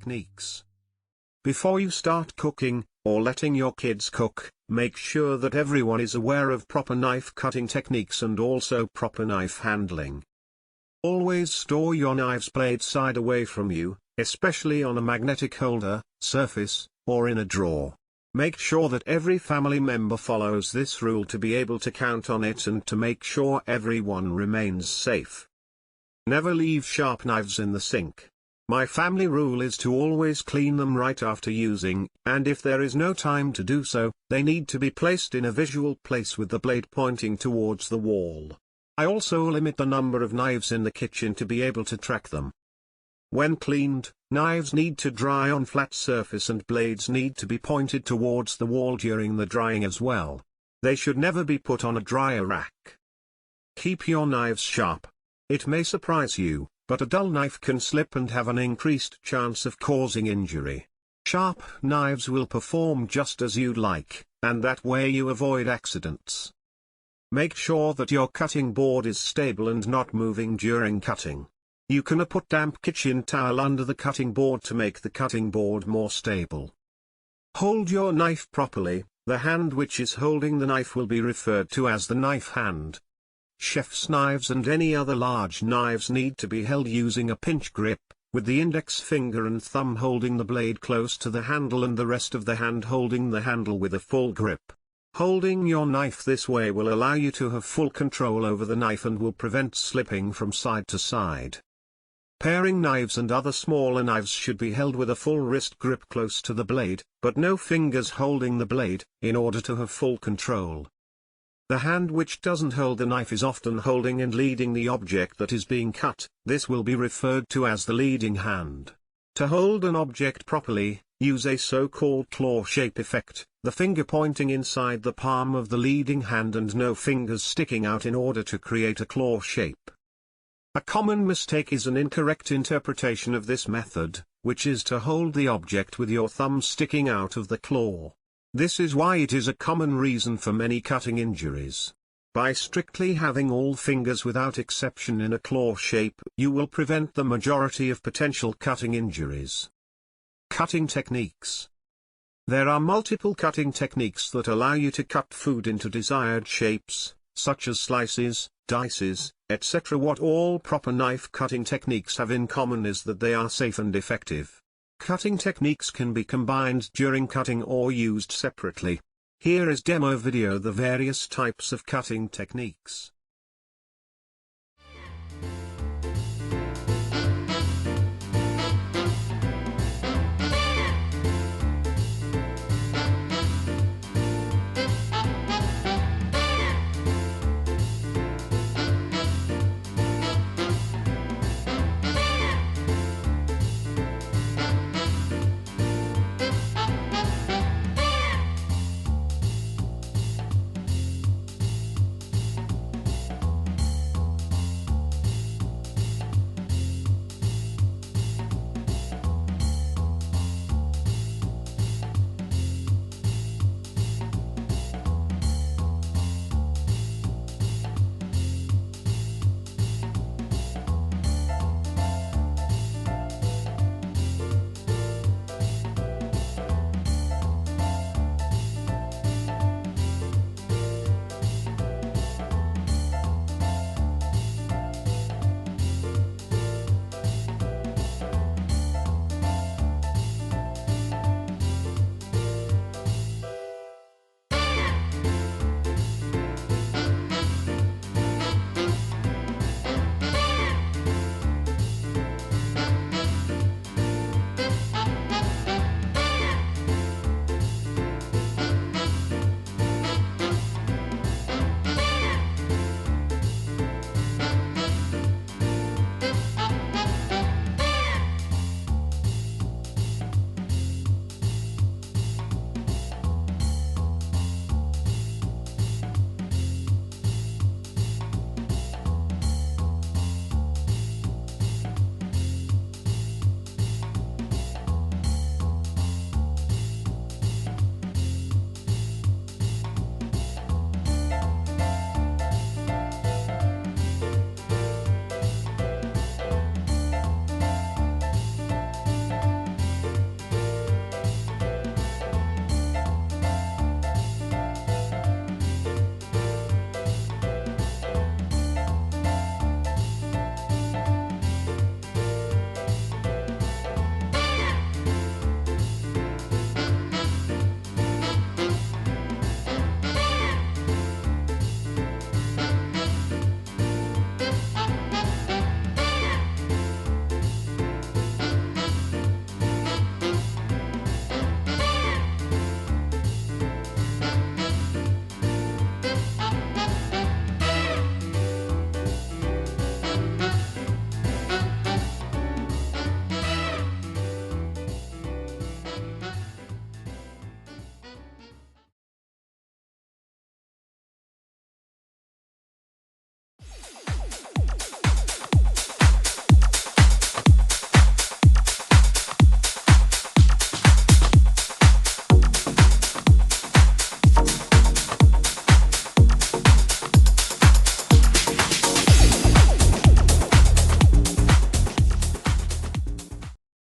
techniques. Before you start cooking, or letting your kids cook, make sure that everyone is aware of proper knife cutting techniques and also proper knife handling. Always store your knife's blade side away from you, especially on a magnetic holder, surface, or in a drawer. Make sure that every family member follows this rule to be able to count on it and to make sure everyone remains safe. Never leave sharp knives in the sink. My family rule is to always clean them right after using, and if there is no time to do so, they need to be placed in a visual place with the blade pointing towards the wall. I also limit the number of knives in the kitchen to be able to track them. When cleaned, knives need to dry on flat surface and blades need to be pointed towards the wall during the drying as well. They should never be put on a dryer rack. Keep your knives sharp. It may surprise you, but a dull knife can slip and have an increased chance of causing injury. Sharp knives will perform just as you'd like, and that way you avoid accidents. Make sure that your cutting board is stable and not moving during cutting. You can put damp kitchen towel under the cutting board to make the cutting board more stable. Hold your knife properly. The hand which is holding the knife will be referred to as the knife hand. Chef's knives and any other large knives need to be held using a pinch grip, with the index finger and thumb holding the blade close to the handle and the rest of the hand holding the handle with a full grip. Holding your knife this way will allow you to have full control over the knife and will prevent slipping from side to side. Paring knives and other smaller knives should be held with a full wrist grip close to the blade, but no fingers holding the blade, in order to have full control. The hand which doesn't hold the knife is often holding and leading the object that is being cut. This will be referred to as the leading hand. To hold an object properly, use a so-called claw shape effect, the finger pointing inside the palm of the leading hand and no fingers sticking out in order to create a claw shape. A common mistake is an incorrect interpretation of this method, which is to hold the object with your thumb sticking out of the claw. This is why it is a common reason for many cutting injuries. By strictly having all fingers without exception in a claw shape, you will prevent the majority of potential cutting injuries. Cutting techniques. There are multiple cutting techniques that allow you to cut food into desired shapes, such as slices, dices, etc. What all proper knife cutting techniques have in common is that they are safe and effective. Cutting techniques can be combined during cutting or used separately. Here is demo video the various types of cutting techniques.